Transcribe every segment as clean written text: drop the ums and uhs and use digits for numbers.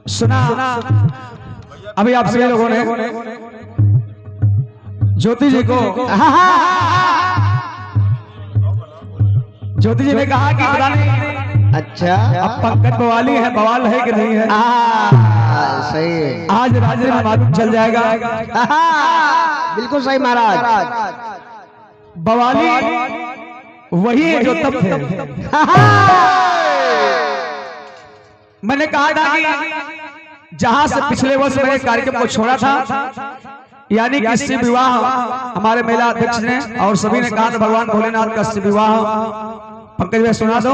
सुना अभी आप सभी लोगों ने ज्योति जी को ज्योति जी ने कहा कि पता नहीं अच्छा अब पंकज बवाली है, बवाल है कि नहीं है। सही है, आज राज्य में मालूम चल जाएगा। बिल्कुल सही महाराज। बवाली वही है जो तब थे। मैंने कहा था कि जहां से पिछले वर्ष मैंने कार्यक्रम को छोड़ा था, यानी कि शिव विवाह हमारे मेला अध्यक्ष ने और सभी ने कहा था भगवान भोलेनाथ का शिव विवाह पंकज भाई सुना दो।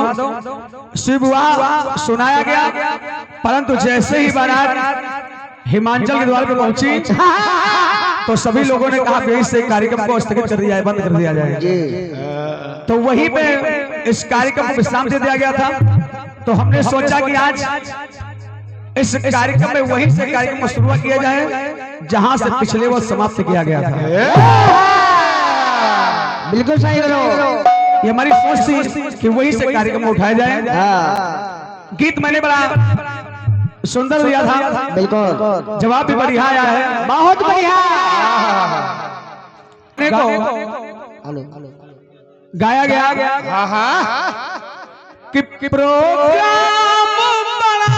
शिव विवाह सुनाया गया, परंतु जैसे ही बारात हिमाचल के द्वार पर पहुंची तो सभी लोगों ने कहा कि इस कार्यक्रम को स्थगित कर दिया जाए, बंद कर दिया जाए। तो वहीं पे इस कार्यक्रम को विश्राम दे दिया गया था। तो हमने सोचा कि आज इस कार्यक्रम में वहीं से कार्यक्रम को शुरुआत किया जाए जहां से पिछले वर्ष समाप्त किया गया था। बिल्कुल सही करो, ये हमारी सोच थी कि वहीं से कार्यक्रम उठाया जाए। गीत मैंने बड़ा सुंदर दिया था, बिल्कुल जवाब भी बढ़िया आया है, बहुत बढ़िया। गाया गया कि प्रोग्राम बड़ा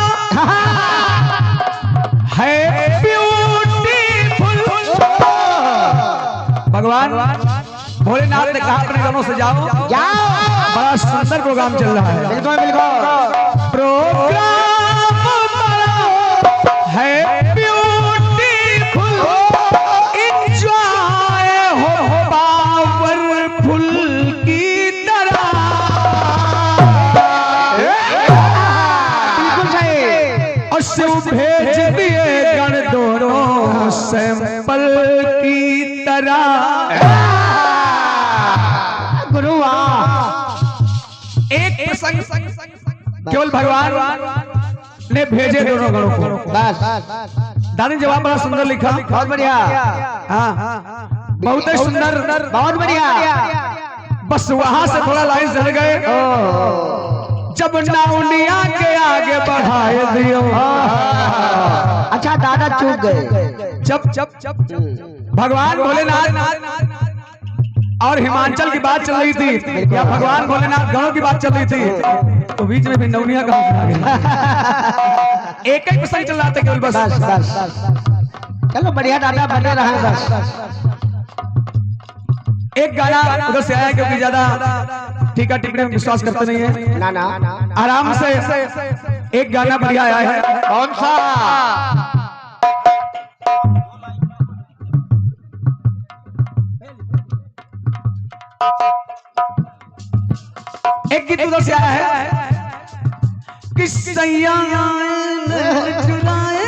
है ब्यूटीफुल। भगवान भोलेनाथ ने कहा अपने गानों से जाओ, बड़ा सुंदर प्रोग्राम चल रहा है। बिल्कुल बिल्कुल प्रोग्राम बड़ा है ब्यूटीफुल, एंजॉय हो पावरफुल की तरह। बिल्कुल सही। और शिव भेज दिए गण दोनों सैंपल की तरह। गुरु एक प्रसंग केवल भगवान ने भेजे दोनों गणों को। बस दादी जवाब बड़ा सुंदर लिखा, बहुत बढ़िया। हाँ बहुत ही सुंदर, बहुत बढ़िया। बस वहां से थोड़ा लाइन चल गए। जब नाउनिया के आगे बढ़ाए दियो। अच्छा दादा चूक गए। जब भगवान भोलेनाथ और हिमाचल की बात चल रही थी या भगवान भोलेनाथ गणों की बात चल रही थी, तो बीच में भी नौनिया का आ गया। एक एक प्रसंग चल रहा था केवल बस। चलो बढ़िया दादा, बने रहे बस। एक गाना उधर से आया क्योंकि ज्यादा टीका टिप्पणी में विश्वास करते नहीं है। ना ना आराम से एक गाना बढ़िया आया है। कौन सा? एक गीत उधर से आया है कि सैया चुराए।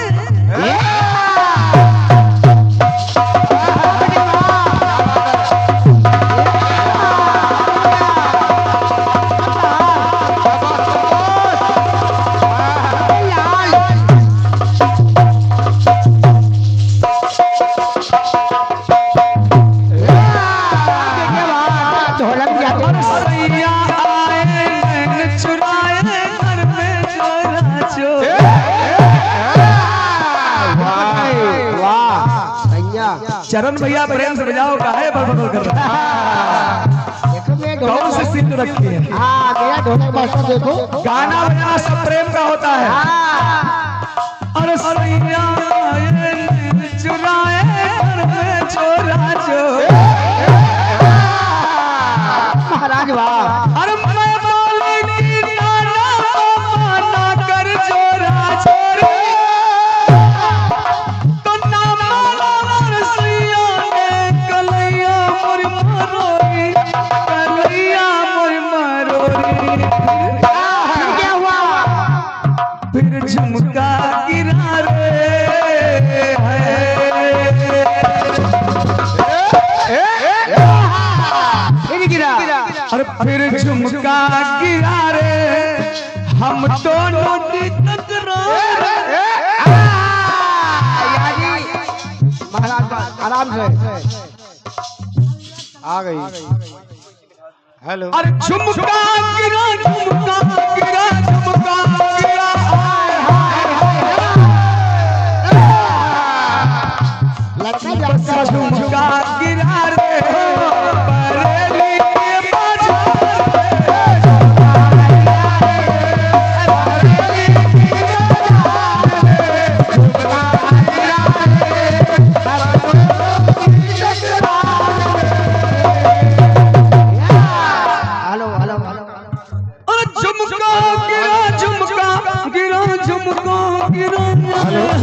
चरण भैया प्रेम से बजाओ, काहे बड़बड़ कर रहा है? कौन सी सीट रखी है? गया ढोलक मास्टर देखो। गाना बजाना सब प्रेम का होता है। और सैया चुराए घर में छोरा चोर। महाराज वाह। अरे मैं बोले कि नाना कर चोरा चोर, तो ना मानो सैया ने कलैया मोर मरोरी, कलैया मोर मरोरी। क्या हुआ? फिर झुमका गिरा रे फिर गिरा। और फिर झुमका गिरा रे, हम दोनों की तकरार। महाराज आराम से आ गई। हेलो। और झुमका गिरा, झुमका गिरा, झुमका गिरा। मुझको गिराना महाराज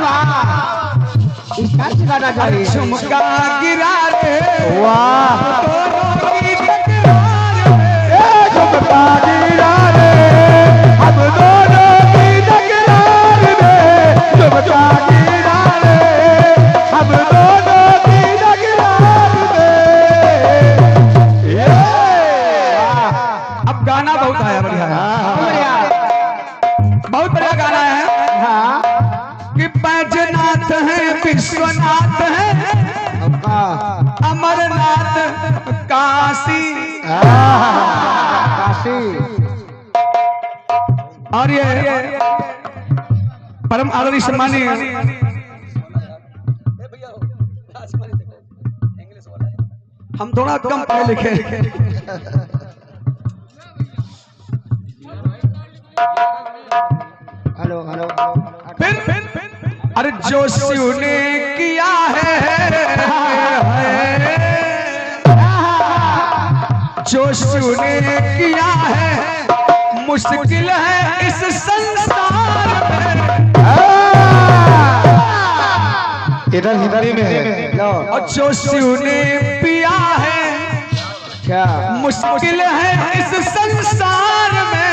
वाह, इसका गाना चाहिए। झुमका गिरा रे वाह, दोनों की टकरार में। झुमका गिरा रे हम दोनों की टकरार में, झुमका गिरा रे हम दोनों की टकरार में। अब गाना बहुत आया, बढ़िया है, बहुत बढ़िया गाना है। हाँ, कि बैजनाथ है, विश्वनाथ है, अमरनाथ, काशी। काशी और ये परम आदरणीय सम्मानीय हम थोड़ा कम पढ़े लिखे, हेलो हेलो, फिर अरे जो शिव ने किया है, जो शिव ने किया है, मुश्किल है इस संसार में। इधर हिंदी में है। लो, और जो शिव ने पिया है, क्या मुश्किल है इस संसार में।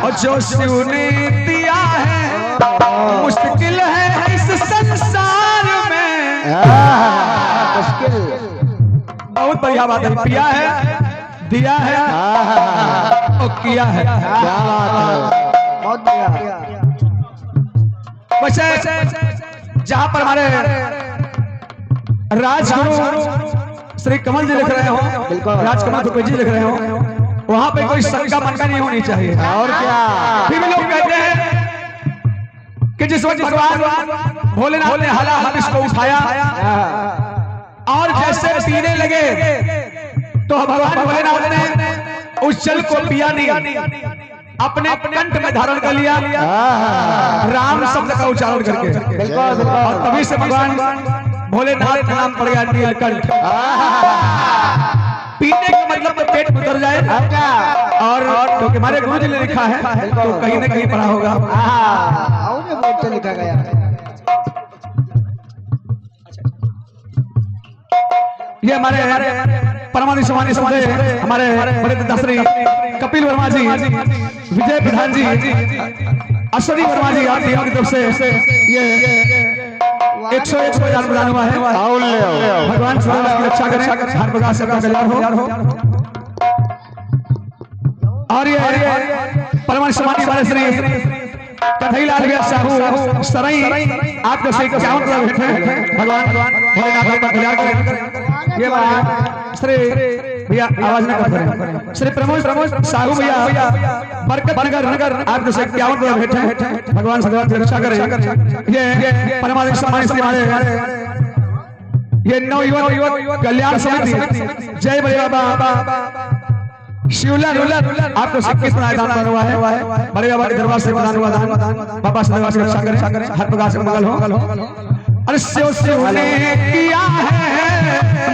और जो शिव ने दिया है, मुश्किल है इस संसार में। मुश्किल, बहुत बढ़िया बात है, पिया है, दिया है और किया है। क्या बात है, बहुत बढ़िया। वैसे जहां पर हमारे राजगुरु श्री कमल जी लिख रहे हो, बिल्कुल। राजकमल तुर्की जी लिख रहे हो, वहां पे कोई शंका मनका नहीं होनी चाहिए। और क्या, फिर भी लोग कहते हैं कि जिस वक्त भगवान भोलेनाथ ने हाला हल इसको उठाया और जैसे पीने लगे तो भगवान भोलेनाथ ने उस जल को पिया नहीं, अपने कंठ में धारण कर लिया, राम शब्द का उच्चारण करके। बिल्कुल और तभी से भगवान भोलेनाथ का नाम पड़ गया नीलकंठ। पीने का मतलब तो पेट में उतर जाए, और क्योंकि हमारे गुरु जी ने लिखा है तो कहीं ना कहीं पढ़ा होगा। तो लिखा गया। ये हमारे परमाणु समानी समझे हमारे बड़े दासरी कपिल वर्मा जी, विजय प्रधान जी, अश्वनी वर्मा जी, आप तीनों की तरफ से ये 101 प्रदान हुआ है। भगवान सूर्यनाथ की रक्षा करें, हर प्रकार से आपका कल्याण हो। और ये परमाणु समानी हमारे श्री कथईलाल व्यास साहू सरई, आपको से 51 करोड़ भेंट है। भगवान भोलेनाथ आपका कल्याण करें। ये बात श्री भैया आवाज न करें, श्री प्रमोद साहू भैया बरकत नगर, आपको से 51 करोड़ भेंट है। भगवान सदैव की रक्षा करें। ये परमात्मा सम्मान से हमारे ये नवयुवक कल्याण समिति जय बड़े बाबा शिवला आपको 21 दान हुआ है। बड़े बाबा के दरबार से प्रदान हुआ दान, बाबा सदैव की रक्षा करें, हर प्रकार से मंगल हो। अरे शिव ने किया है,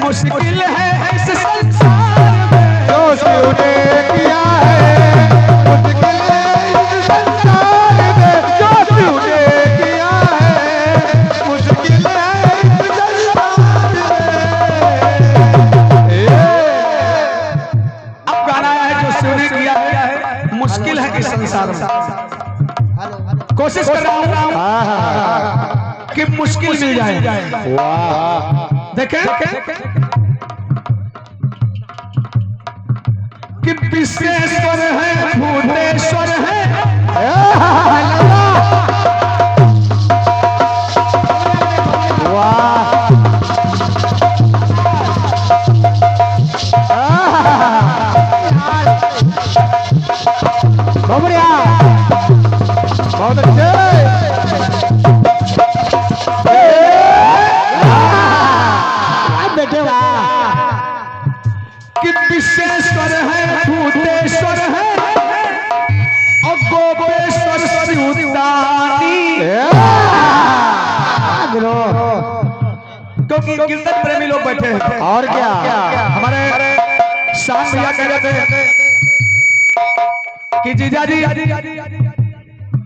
मुश्किल है इस संसार में। जो शिव ने किया है, मुश्किल है इस संसार में। जो शिव ने किया है, मुश्किल है इस संसार में। अब गाना है जो शिव ने किया है, मुश्किल है इस संसार में। कोशिश कर रहा हूँ कि मुश्किल मिल जाए। देखें कि विश्वेश्वर है, भूतेश्वर है, बहुत अच्छे। बेटे कि विश्वेश्वर है, भूतेश्वर है और गोपेश्वर शिवदानी। क्योंकि कीर्तन प्रेमी लोग बैठे हैं। और क्या, हमारे शाम भैया कह रहे थे कि जीजा जी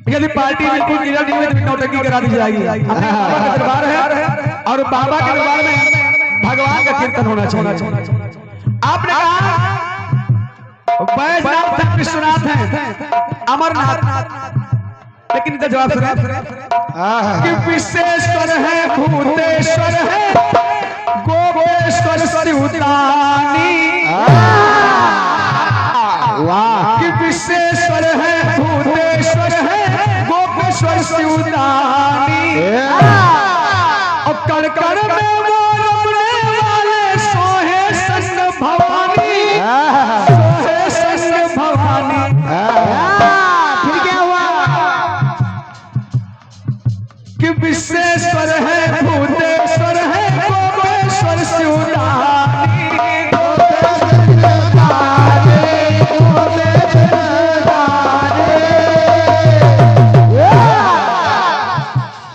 यदि पार्टी बिल्कुल क्लियर नहीं हुई तो नौटंकी करा दी जाएगी। बाबा का दरबार है और बाबा के दरबार में भगवान का कीर्तन होना चाहिए। आपने कहा बैजनाथ है, विश्वनाथ है, अमरनाथ, लेकिन इधर जवाब सुना कि विश्वेश्वर है, भूतेश्वर है, गोपेश्वर शिवदानी। कि विश्वेश्वर है, भूतेश्वर है, गोपेश्वर शिवदानी। और कण कण में वो रमने वाले सोहे संग भवानी, सोहे संग भवानी। फिर क्या हुआ कि विश्वेश्वर है, भूतेश्वर है, गोपेश्वर शिवदानी।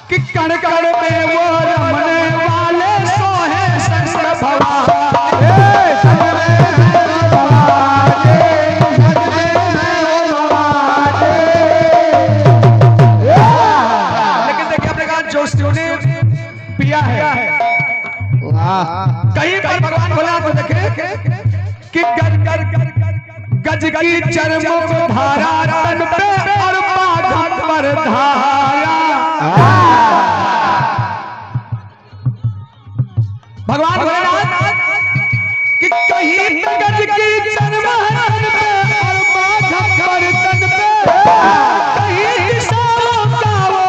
कि कण कण में वो रमने वाले सोहे संग भवानी। लेकिन देखिए आपने कहा जो ने पिया है, कहीं पर भगवान बोला तो देखे कि गज की चर्म धारा तन पे और बाघ पर धारा। भगवान भोलेनाथ कि कहीं गज की चर्म तन पे और बाघ पर तन पे, कहीं दिशाओं का वो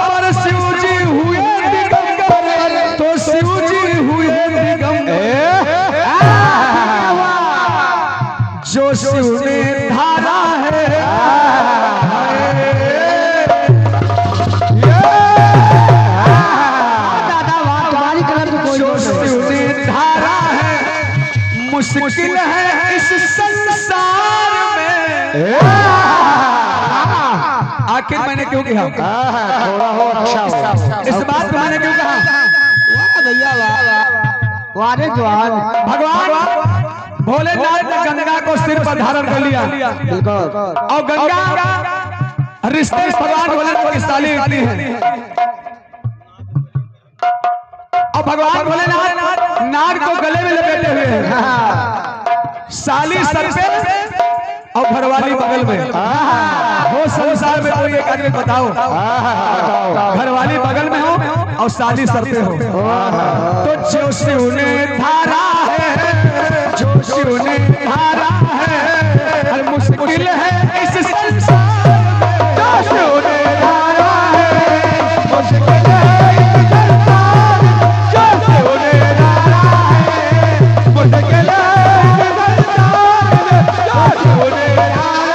अमर शिव जी हुए दिगंबर, तो शिव जी हुए दिगंबर। जो शिव ने धारा है, जो शिव ने धारा है, मुश्किल है इस संसार में। आखिर मैंने क्यों कहा, इस बात को मैंने क्यों कहा भगवान भोलेनाथ ने गंगा को सिर पर धारण कर लिया और गंगा रिश्ते भगवान भोलेनाथ की साली निकली है। और भगवान भोलेनाथ नाग को गले में लपेटे हुए हैं, साली सर पे और घरवाली बगल में। वो संसार में कोई एक आदमी बताओ, घरवाली बगल में हो और साली सर पे हो। तो जो शिव ने धारा है, जो शिव ने धारा है, हर मुश्किल है इस संसार में। जो शिव ने धारा है, मुश्किल है इस संसार में। जो शिव ने धारा है, मुश्किल है इस संसार में। जो शिव ने धारा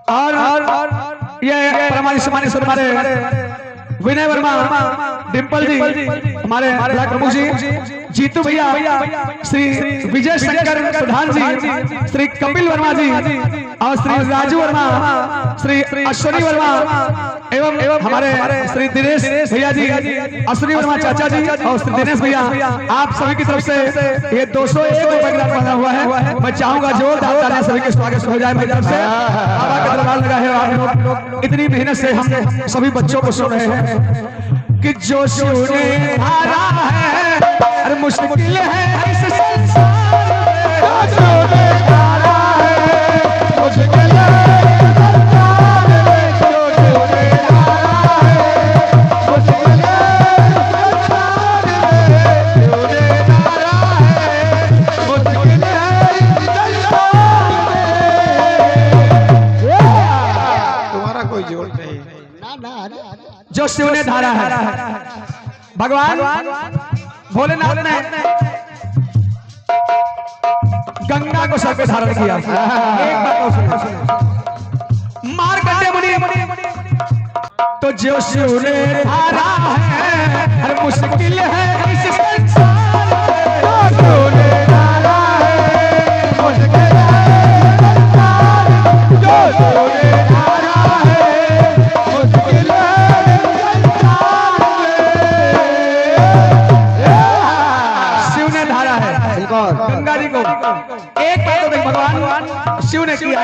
और ये हमारे सम्मानित हमारे विनय वर्मा, डिम्पल जी, हमारे ब्लॉक प्रमुख जी, जीतू भैया, श्री विजय शंकर प्रधान जी, श्री कपिल वर्मा जी और श्री राजू वर्मा, श्री अश्वनी वर्मा एवं हमारे श्री दिनेश भैया जी, अश्वनी वर्मा चाचा जी और श्री दिनेश भैया, आप सभी की तरफ से ये 201 रुपए का बना हुआ है। मैं चाहूंगा जोरदार तालियां सभी के स्वागत हो जाए मेरी तरफ से। बाबा का दरबार लगा है, आप लोग इतनी मेहनत से हम सभी बच्चों को सुन रहे हैं कि जो शिव ने धारा है, अरे मुश्किल है इस संसार में। जो शिव ने धारा है, मुश्किल है इस संसार में। जो शिव ने धारा है, मुश्किल है इस संसार में। शिव ने धारा है, मुश्किल है इस संसार में। तुम्हारा कोई जोर नहीं। जो शिव ने धारा है, भगवान भोलेनाथ ने गंगा को सर पे धारण किया। एक बात और सुनो, मार्कंडेय मुनि तो जो शिव ने धारा है, हर मुश्किल है इस संसार में। जो शिव ने धारा है, मुश्किल है इस संसार में। जो शिव गंगा जी को एक बात तो भगवान शिव ने किया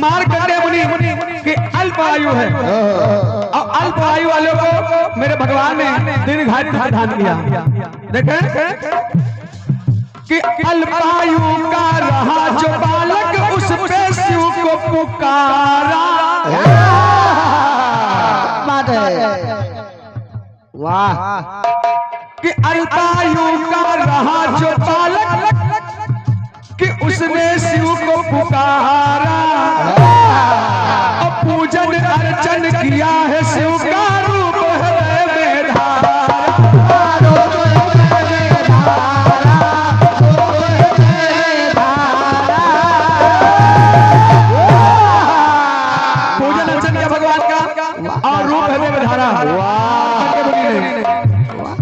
मार्कंडेय मुनि की अल्प आयु है और अल्प आयु वालों को मेरे भगवान ने दीर्घायु का दान किया। देखें कि अल्पायु का रहा जो बालक उस पे शिव को पुकारा। वाह कि अल्पायु का रहा जो बालक कि उसने शिव को पुकारा और पूजन अर्चन किया है शिव का रूप है मेरा। पूजन अर्चन किया भगवान का और रूप है मेरा।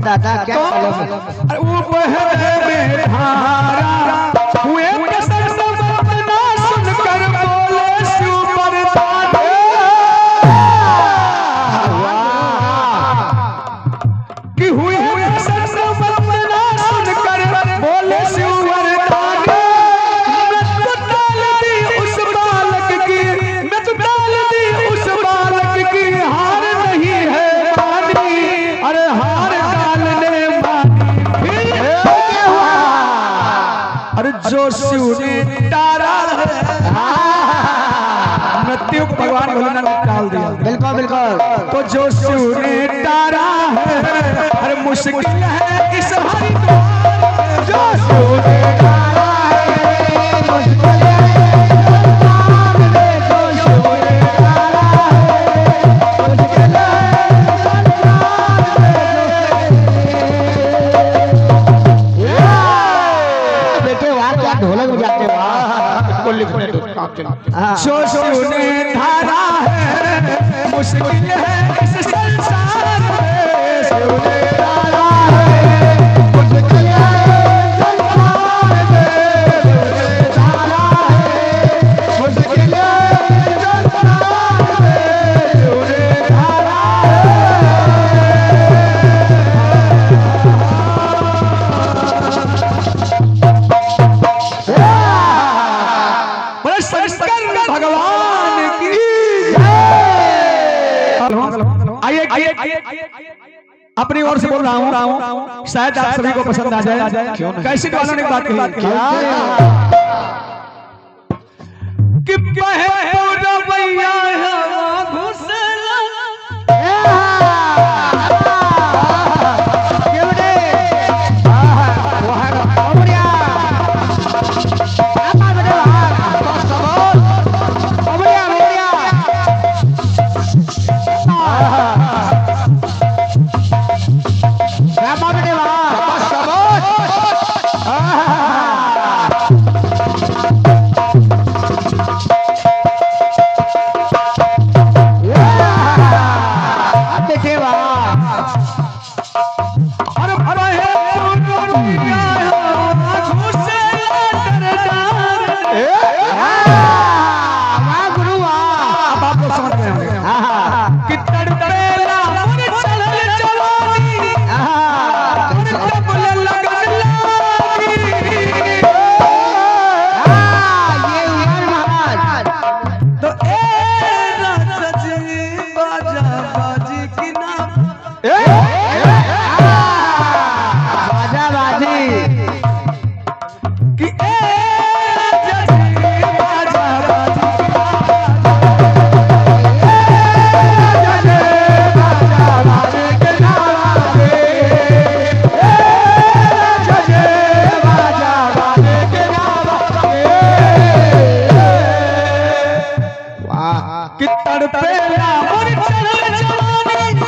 दादा क्या रूप है मेरा हुए ना सुनकर बोले शिव वरदान। कि हुए ना सुनकर बोले शिव वरदान। मैं तो डाल दी उस बालक की, मैं तो डाल दी उस बालक की हार नहीं है मानी। अरे हार डालने मानी अरे जो शिव ने डाला है मृत्यु को भगवान भोलेनाथ ने डाल दिया। बिल्कुल बिल्कुल। तो जो शिव ने डाला है अरे मुश्किल है इस हरि जो शिव ने डाला है मुश्किल है जो शिव ने डाला है मुश्किल है। ढोलक बजाते जो शिव ने धारा है मुश्किल है इस संसार में। शिव ने धारा है मुश्किल है संसार में। शिव ने धारा है मुश्किल है संसार में। शिव ने धारा भगवान की आइए अपनी ओर से बोल रहा हूँ शायद आप सभी को पसंद आ जाए। कैसे वालों ने बात कही कि रवैया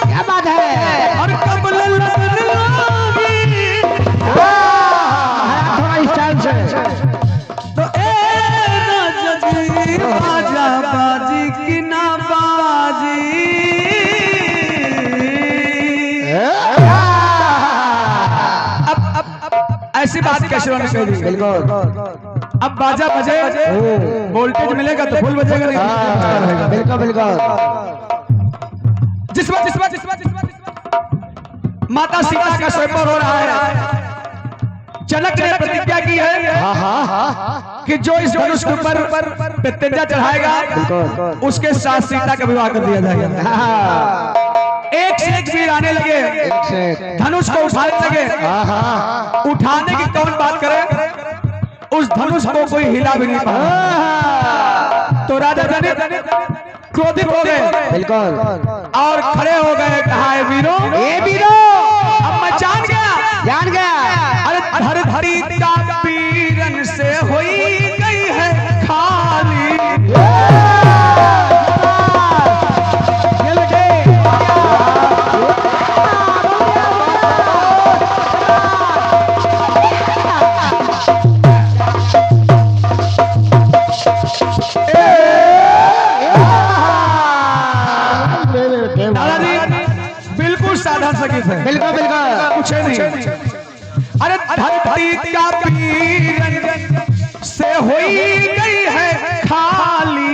क्या बात है और कब थोड़ा स्टाइल से तो बाजा बाजी की ना बाजी। अब ऐसी बात कैसे होनी चाहिए। बिल्कुल अब बाजा बजे वोल्टेज मिलेगा तो फुल बजेगा, नहीं बिल्कुल बिल्कुल। जिस वक्त माता सीता का स्वयंवर हो रहा है, जनक ने प्रतिज्ञा की है कि जो इस धनुष के ऊपर प्रत्यंजा चढ़ाएगा उसके साथ सीता का विवाह कर दिया जाएगा। एक से एक वीर आने लगे, धनुष को उठाने लगे। उठाने की कौन बात करे, उस धनुष को कोई हिला भी नहीं पाया। तो राजा जनक क्रोधित हो गए, बिल्कुल, और खड़े हो गए। कहा है वीरों, ए वीरों, अब मैं जान गया। अरे धरती का पीरन से हुई गई है खाली। बिल्कुल बिल्कुल, कुछ नहीं। अरे धरती का पीरन से हुई गई है खाली।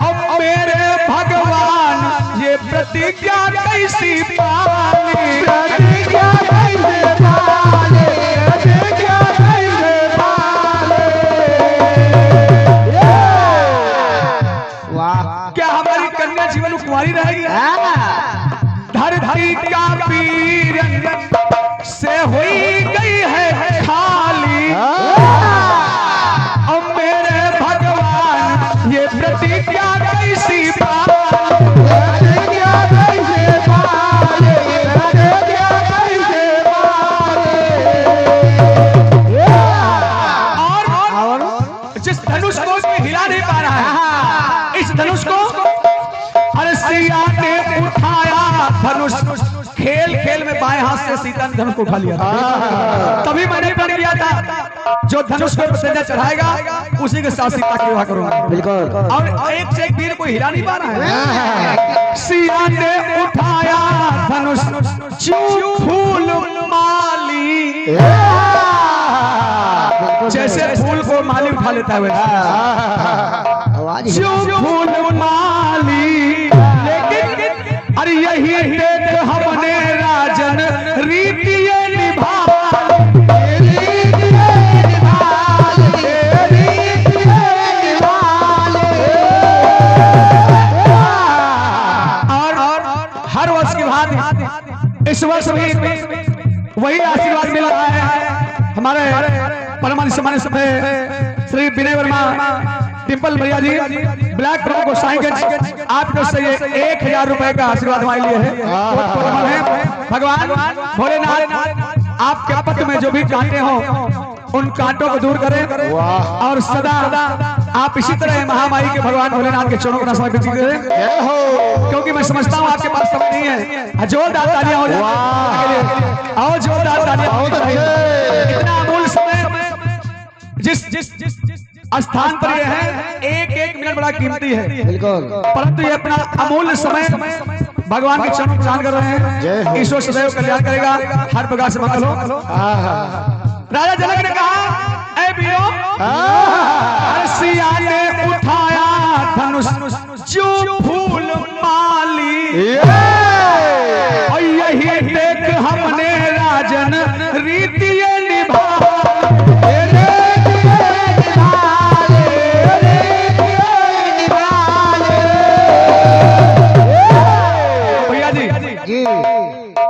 अब मेरे भगवान ये प्रतिज्ञा कैसी पाली, प्रतिज्ञा कैसे पाले, प्रतिज्ञा कैसे पाले। वाह, क्या हमारी कन्या जीवन कुंवारी रहेगी? धरती का पीरन से हुई गई है खाली। अब मेरे भगवान ये प्रतिज्ञा कैसी पाले, प्रतिज्ञा कैसे पाले, प्रतिज्ञा कैसे पाले। और जिस धनुष को हिला नहीं पा रहा है, इस धनुष को अरे सिया ने उठाया धनुष। खेल खेल में बाएं हाथ से सीता ने धनुष को उठा लिया। तभी मैंने प्रण किया था जो धनुष को प्रतिज्ञा चढ़ाएगा उसी के साथ सीता की विवाह करूंगा। बिल्कुल, और एक से एक वीर को हिला नहीं पा रहा है। सिया ने उठाया धनुष चू फूल माली, जैसे फूल को माली उठा लेता है वैसे फूल माली। लेकिन अरे यही देख हमने राजन रीतिये निभा, और हर वर्ष की बात इस वर्ष भी वही आशीर्वाद मिल रहा है। हमारे परम सम्मानित श्री विनय वर्मा टिम्पल भैया जी ब्लैक ब्राउन गोसाईगंज आपको से ये 1000 रुपए का आशीर्वाद हमारे लिए है। भगवान भोलेनाथ आपके पथ में जो भी कांटे हो उन कांटों को दूर करें और सदा आप इसी तरह महामाई के भगवान भोलेनाथ के चरणों को समर्पित करें, क्योंकि मैं समझता हूँ आपके पास समय नहीं है। जोरदार तालियां हो जाए और जोरदार तालियां हो जाए। इतना अमूल्य समय जिस स्थान पर ये है, एक मिनट बड़ा कीमती है, बिल्कुल, परंतु ये अपना अमूल्य समय भगवान के चरणों प्रदान कर रहे हैं। ईश्वर सदैव कल्याण करेगा, हर प्रकार से मंगल हो। राजा जनक ने कहा, ऐ वीरों, सिया ने उठाया धनुष जो फूल माली, और यही देख हमने राजन रीतिये निभा।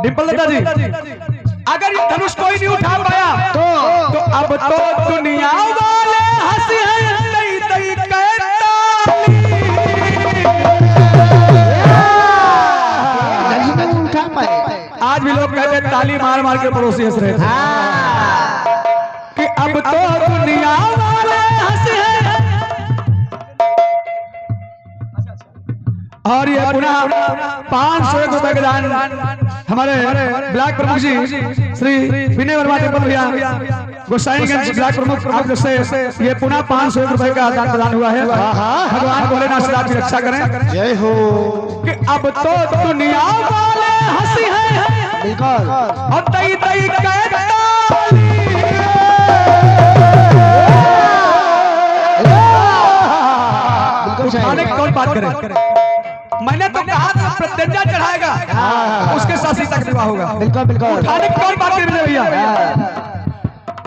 डिम्पल दादा जी, अगर ये धनुष कोई नहीं उठा पाया तो अब तो दुनिया वाले हंसी है तई तई कहता। उठा पाए, आज भी लोग कहते हैं ताली मार मार के पड़ोसी हंस रहे थे कि अब तो दुनिया वाले हंसी है। और ये पुनः 501 रुपए का दान हमारे ब्लैक प्रमुख जी श्री विनय वर्मा टेम्पल भैया गोसाईगंज ब्लैक प्रमुख से ये पुनः 501 रुपए का दान प्रदान हुआ है। भगवान भोलेनाथ से आपकी रक्षा करें, जय हो। कि अब तो दुनिया वाले हंसी है, बिल्कुल, और तई तई कहता उठाने की कौन बात करे? मैंने तो कहा था प्रत्यंजा चढ़ाएगा, उसके साथ सीता का विवाह होगा। बिल्कुल बिल्कुल। उठाने की कौन बात करे भैया?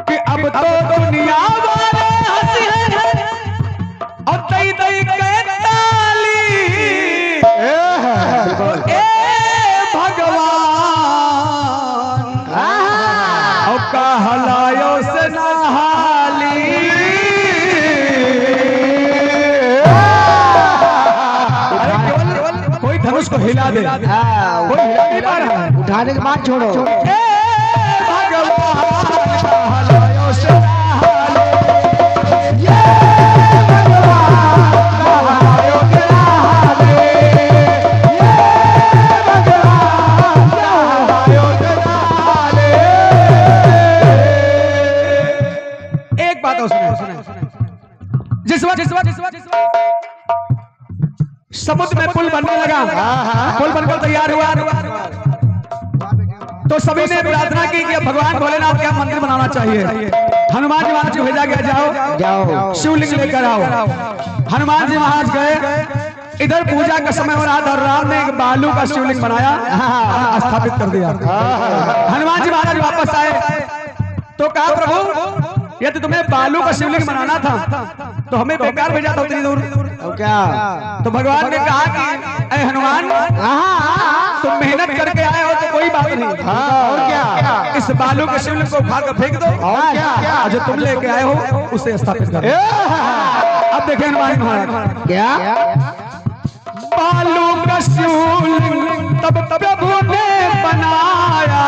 कि अब तो दुनिया वाले हंसी है और दई दई के ताली। ए भगवान और कहलायो से नहाली। कोई धनुष को हिला दे, कोई हिला नहीं पा रहा है। उठाने के बाद छोड़ो। ए भगवान कहलायो से नहाली। ये भगवान कहलायो से नहाली। ये भगवान कहलायो से नहाली। एक बात और सुने, जिस वक्त समुद्र में पुल बनने लगा, पुल बनकर तैयार हुआ, तो सभी ने प्रार्थना की कि भगवान भोलेनाथ का मंदिर बनाना चाहिए। हनुमान जी महाराज को भेजा गया, जाओ शिवलिंग लेकर आओ। हनुमान जी महाराज गए, इधर पूजा का समय हो रहा था और राम ने एक बालू का शिवलिंग बनाया, स्थापित कर दिया। हनुमान जी महाराज वापस आए तो कहा, प्रभु यदि तुम्हें बालू का शिवलिंग बनाना था तो हमें बेकार भेजा था उतनी दूर। क्या? तो भगवान ने कहा कि अरे हनुमान, तुम मेहनत करके आए हो तो कोई बात नहीं, और क्या? इस बालू के शिवलिंग को उठा कर फेंक दो, और क्या? जो तुम लेके आए हो उसे स्थापित कर दो। अब देखिए हनुमान महाराज, क्या? बालू का शिवलिंग तब प्रभु ने बनाया।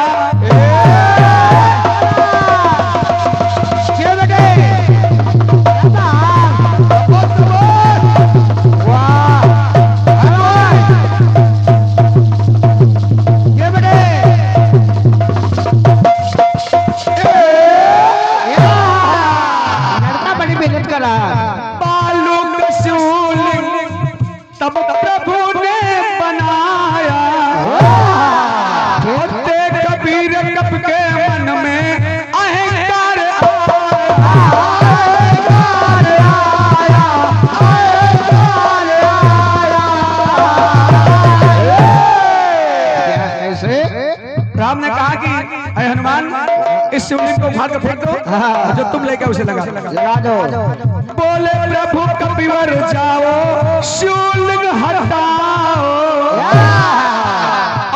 बालू का शिवलिंग तब प्रभु ने बनाया। होते कबीर कब के मन में अहंकार ऐसे राम ने कहा कि अरे हनुमान, इस शिवलिंग को उठा कर फेंक दो, जो तुम लेके उसे लगा दो। बोले प्रभु कपिवर जाओ, शिवलिंग हटाओ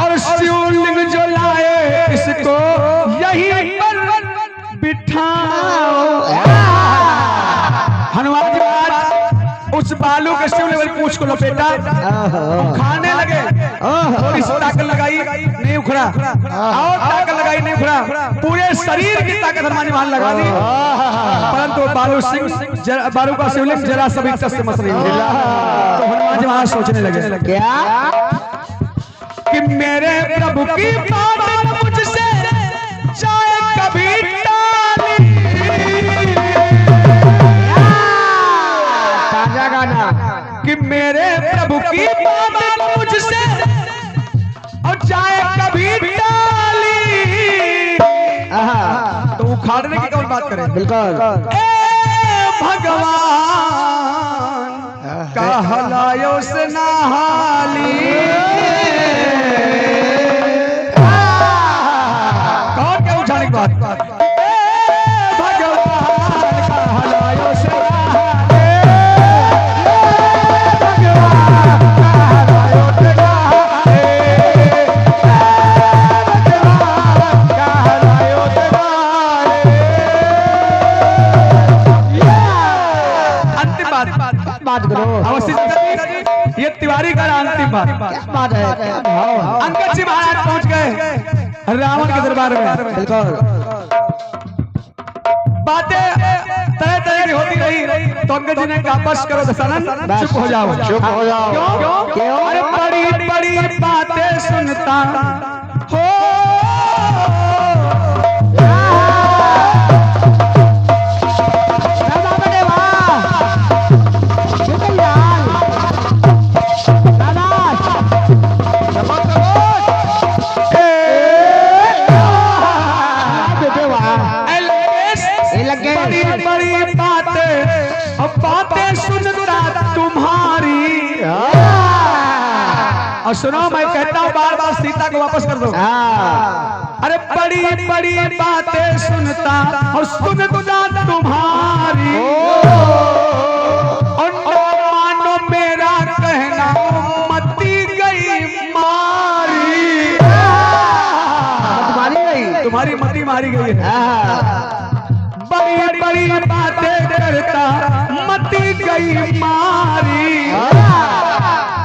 और शिवलिंग जो लाए इसको यहीं पर बिठाओ। हनुमान जी महाराज उस बालू के शिवलिंग में पूंछ को लपेटा, खाने लगे। थोड़ी सी ताकत लगाई, नहीं उखड़ा, और ताकत लगाई, नहीं उखड़ा। पूरे शरीर की ताकत हनुमान जी महाराज लगा दी, परंतु बालू का शिवलिंग जरा सभी से मस रही। तो हनुमान जी महाराज सोचने लगे, क्या? कि मेरे प्रभु की बात मुझसे चाहे कभी टाली। ताजा गाना। कि मेरे प्रभु की बात मुझसे और चाहे कभी टाली। तो उखाड़ने की कौन बात करें? बिल्कुल। ए भगवान कहलायो से नहाली। कौन क्या उठाने की बात? ए भगवान कहलायो से नहाली। भगवान कहलायो से नहाली। भगवान कहलायो से अंतिम बात करो। अवश्य ये तिवारी का अंतिम बात है? अंगद जी महाराज पहुंच गए रावण के दरबार में। बिल्कुल। बातें तरह तरह की होती रही, तो अंगद जी ने कहा बस करो दशरथ, चुप हो जाओ। चुप हो जाओ। क्यों? अरे बड़ी बड़ी बातें सुनता हो। और सुनो मैं कहता हूँ बार बार सीता को वापस कर दो। अरे बड़ी बड़ी बातें सुनता और सुनता तुम्हारी और मानो मेरा कहना मती गई मारी। तुम्हारी मती मारी गई है। बड़ी बड़ी बातें करता मती गई मारी।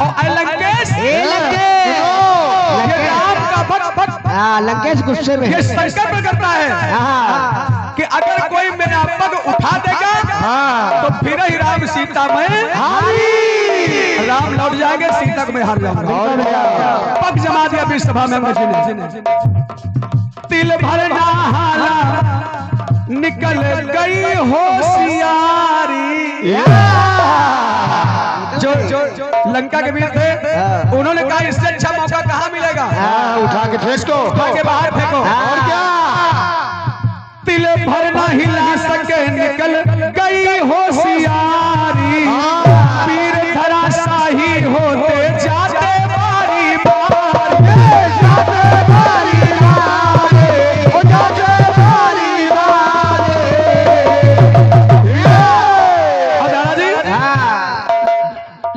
और लंकेश ये राम का भक्त लंकेश गुस्से में ये संकल्प करता है कि अगर कोई मेरा पग उठा देगा तो फिर ही राम सीता में राम लौट जाएंगे, सीता को मैं हार जाऊंगा। पग जमा दिया बीच सभा में ने तिल भरना हाला निकल गई होशियारी। जो लंका के वीर थे उन्होंने कहा इससे अच्छा मौका कहाँ मिलेगा, उठा के फेंक दो, उठा के बाहर फेंको। और क्या तिल भरना हिला सके निकल गई होशियारी। पीर धरा शाही होते जाते बारी बारी, जाते बारी बारी, ओ जाते बारी बारी। और दादा जी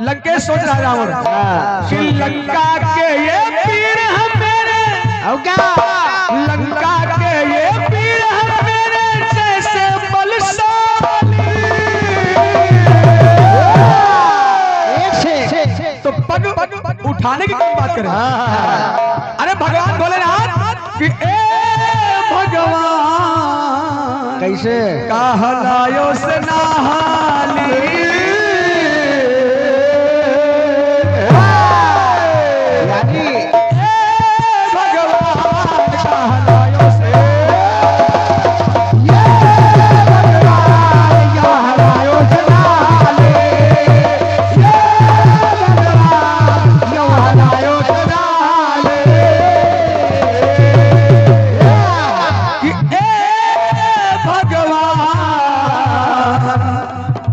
लंकेश सोच रहा है रावण कि लंका के ये पीर हम मेरे, और क्या लंका के ये पीर हम मेरे जैसे बलशाली। तो पग उठाने की क्यों बात करें। अरे भगवान भोलेनाथ कि ए भगवान कैसे कहलायो से नहाली।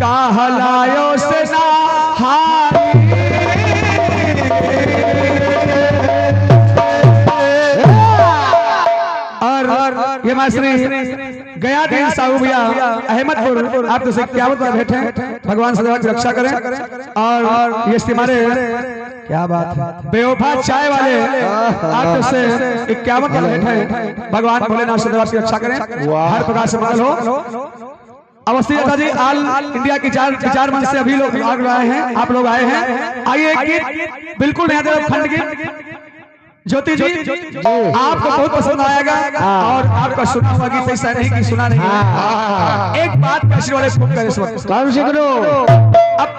कहलायो से और ये मास्टरी गया दिन साहू भैया अहमदपुर आप तो क्या बैठे भगवान सदा की रक्षा करें। और ये हमारे क्या बात है बेवफा चाय वाले आप तो से 51 पर बैठे भगवान भोलेनाथ सदा की रक्षा करें, हर प्रकार से मंगल हो। अवस्थी दादा जी ऑल इंडिया की चार मंच से अभी लोग आए हैं, आप लोग आए हैं। आइए एक गीत बिल्कुल नया देव खंड गीत ज्योति जी आपको बहुत पसंद आएगा और आपका सुना हुआ गीत ऐसा नहीं कि सुना नहीं। एक बात कैसेट वाले खूब करें इस वक्त अब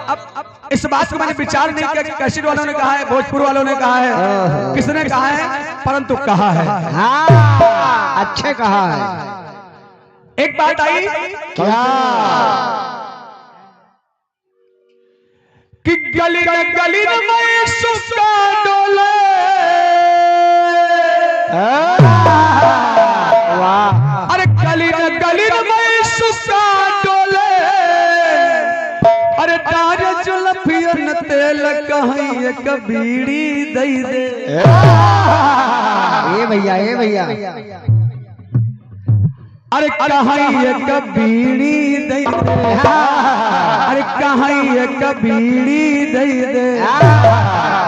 इस बात को मैंने विचार नहीं किया कि कैसेट वालों ने कहा है, भोजपुर वालों ने कहा है, किसने कहा है, परंतु कहा है। अच्छे कहा है। एक बात आई क्या कि गली गली में सुक्का डोले। वाह अरे गली गली में सुक्का डोले। अरे तार जुल्फियन तेल कहीं एक बीड़ी दई दे। ए भैया ए भैया अरे कहाँ एक बीड़ी दे दे। अरे कहाँ एक बीड़ी दे दे।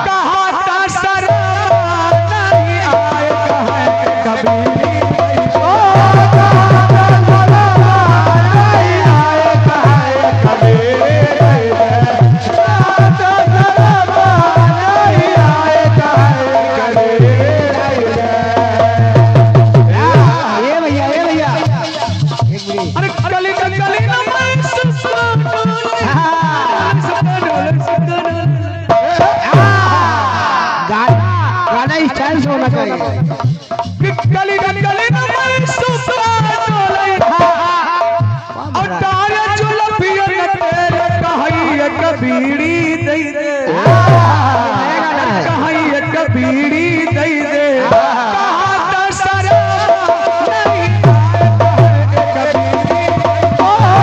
कहाँ का शराब नहीं आए, कहाँ एक बीड़ी होना चाहिए। गली गली में सुक्का डोले। और तारे जुल्फियन तेरे कहीं एक बीड़ी दे दे। कहीं एक बीड़ी दे दे। कहाँ का शराब नहीं आए,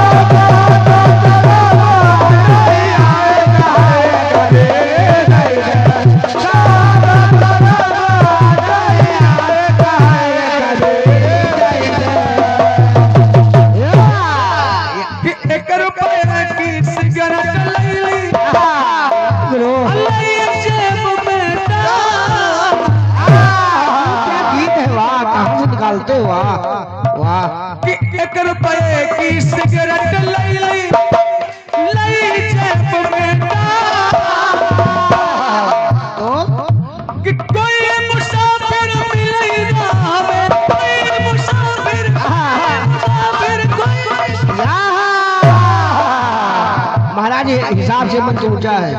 एक रुपए की सिगरेट लई जेब में तो कि कोई मुसाफिर मिले ना हमें, कोई मुसाफिर कोई महाराज हिसाब से मन ऊंचा है।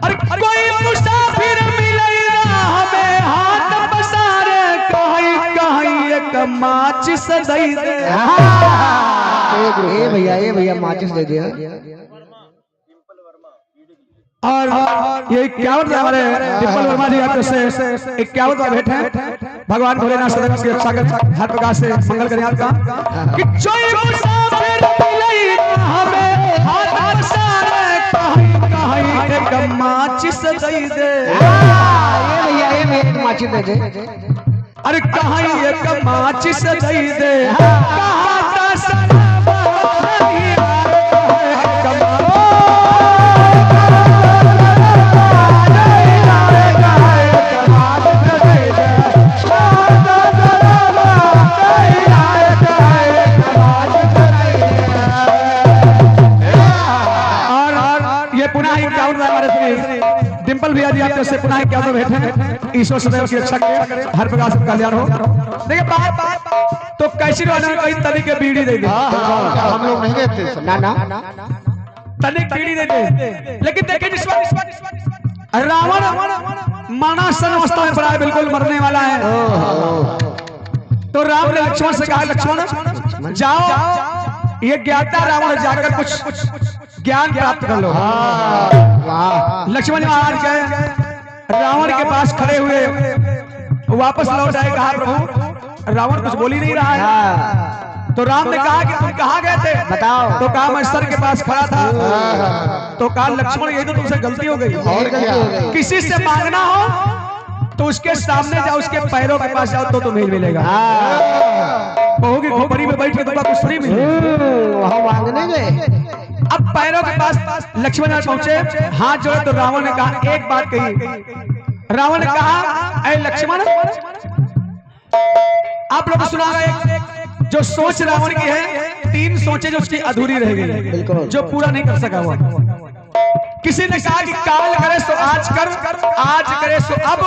और कोई मुसाफिर मिले ना हमें, हाथ बसारे कहीं कहीं एक माचिस दई दे। ए भैया माचिस दे दिया। और ये 51 हमारे डिम्पल वर्मा जी आपसे 51 भेंट है। भगवान भोलेनाथ सदा की रक्षा कर, हर प्रकार से मंगल करें आपका। कि कोई मुसाफिर मिले ना हमें, हाथ बसारे कहीं कहीं एक माचिस दई दे। ये भैया माचिस दे दे। अरे कहीं एक माचिस दई दे, कहाँ का सनम नहीं आए कमा। डिम्पल भैया जी आपसे पुनः क्या तो बैठे हैं। ईश्वर सदैव की रक्षा करे, हर प्रकार से कल्याण हो। देखिए बात तो कैसी वाले कई तनी के बीड़ी दे दे, हम लोग नहीं देते ना तनी बीड़ी दे दे। लेकिन देखिए इस वक्त रावण माना सन अवस्था में पड़ा है, बिल्कुल मरने वाला है। तो राम ने लक्ष्मण से कहा, लक्ष्मण जाओ ये ज्ञाता रावण जाकर कुछ ज्ञान प्राप्त कर लो। लक्ष्मण महाराज गए, रावण के पास खड़े हुए, वापस लौट आए। कहा प्रभु रावण कुछ बोल ही नहीं रहा है। तो राम ने कहा कि तुम कहाँ गए थे, बताओ। तो कहा मैं सर के पास खड़ा था। तो कहा लक्ष्मण यही तो तुमसे गलती हो गई, और क्या? किसी से मांगना हो तो उसके सामने जाओ, उसके पैरों के पास जाओ तो तुम्हें मिलेगा। कहोगे खोपड़ी में बैठ के तुमको कुछ फ्री मिले। वहाँ मांगने गए। अब पैरों के पास लक्ष्मण पहुंचे, हाथ जोड़े तो रावण ने कहा एक बात कही। रावण ने कहा ऐ लक्ष्मण, आप लोग सुना जो सोच रावण की है, 3 सोचें जो उसकी अधूरी रह गई, जो पूरा नहीं कर सका हुआ। किसी ने कहा कि काल करे सो आज कर, आज करे सो अब,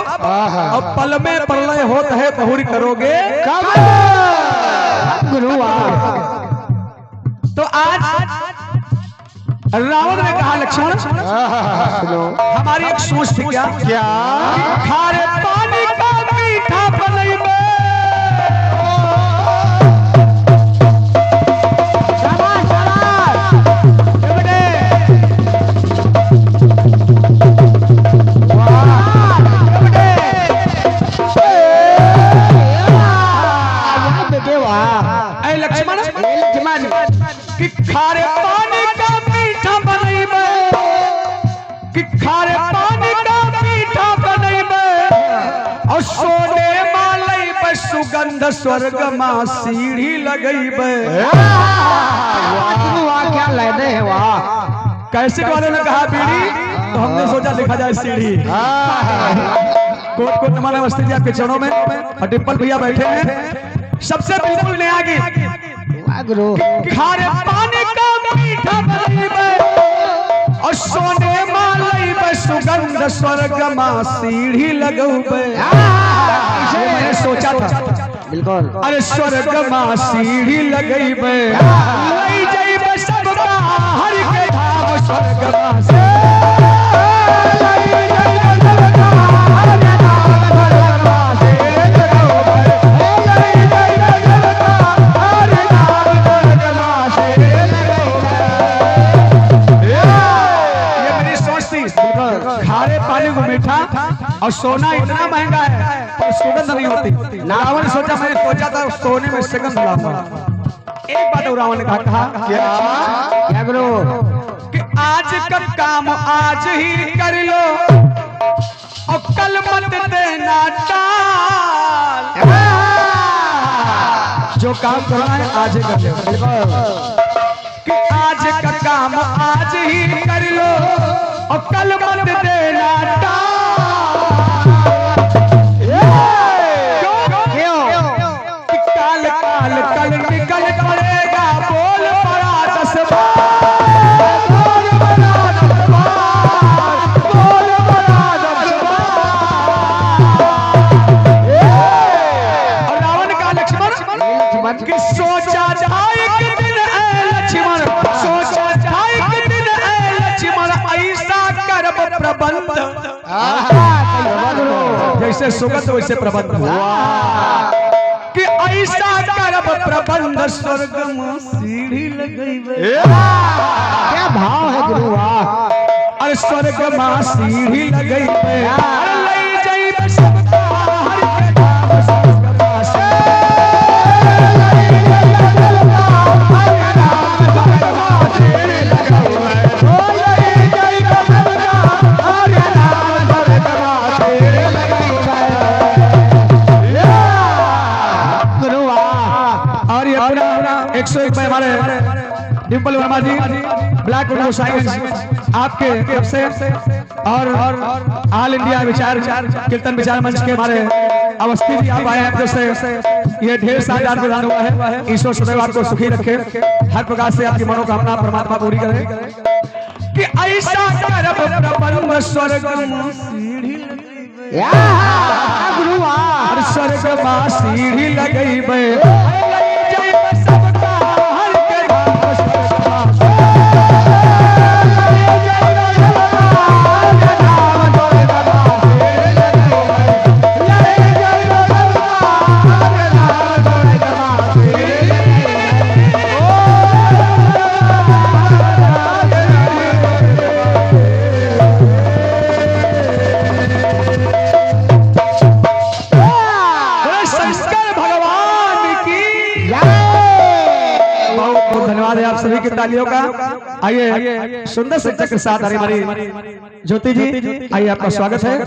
और पल में प्रलय होता है बहुरी करोगे कब। तो आज रावण ने कहा लक्ष्मण हमारी एक सोच थी, क्या खारे पानी का मीठा बनई में। लक्ष्मण कि खारे पानी का मीठा बनई में, कि खारे पानी का मीठा बनई में, और सोने मालई में सुगंध स्वर्ग मां सीढ़ी लगई में। क्या लेने है वहाँ। कैसे वाले ने कहा बीड़ी, तो हमने सोचा लिखा जाए सीढ़ी। कोट कोट नमन नमस्ते जी आपके चरणों में। और डिम्पल भैया बैठे हैं, सबसे बिल्कुल नया गीत। खारे पानी का मीठा बनई में, और सोने मालई में सुगंध स्वर्ग मां सीढ़ी लगऊ में। मैंने सोचा था बिल्कुल। अरे स्वर्ग मां सीढ़ी लगई में, लई जइबे सबका हरि के धाम स्वर्ग मां से। खारे पानी को मीठा और सोना इतना महंगा है पर सुगंध नहीं होती। रावण सोचा, मैंने सोचा था सोने में सुगंध लाऊंगा। एक बात रावण ने कहा क्या करो कि आज का काम आज ही कर लो, और कल मत देना टाल। जो काम करना है आज ही कर लो, कि आज का काम आज ही कर लो, और कल मत देना क्यों? काल काल कल निकल पड़ेगा। प्रबंध, जैसे सुगंध वैसे प्रबंध कि ऐसा करब प्रबंध स्वर्ग में सीढ़ी लगैबे। क्या भाव है गुरु वाह। अरे स्वर्ग में सीढ़ी लगैबे, अरे ले जाइबे सबका हर के नाम स्वर्ग में गुरु वाह। और ये पूरा 101 में हमारे डिम्पल वर्मा जी ब्लैक साइंस आपके तरफ से और ऑल इंडिया विचार कीर्तन विचार मंच के हमारे अवस्थी जी आप आए हैं, जैसे ये ढेर सारे दान प्रदान हुआ है। ईश्वर सदैव आपको सुखी रखे, हर प्रकार से आपकी मनोकामना परमात्मा पूरी करे कि ऐसा करब प्रबंध स्वर्ग में सीढ़ी गुरु वाह। हर स्वर्ग में सीढ़ी लगैबे, धन्यवाद है आप सभी की तालियों का। आइए सुंदर से चक्र साथ हमारी ज्योति जी, आइए आपका स्वागत है।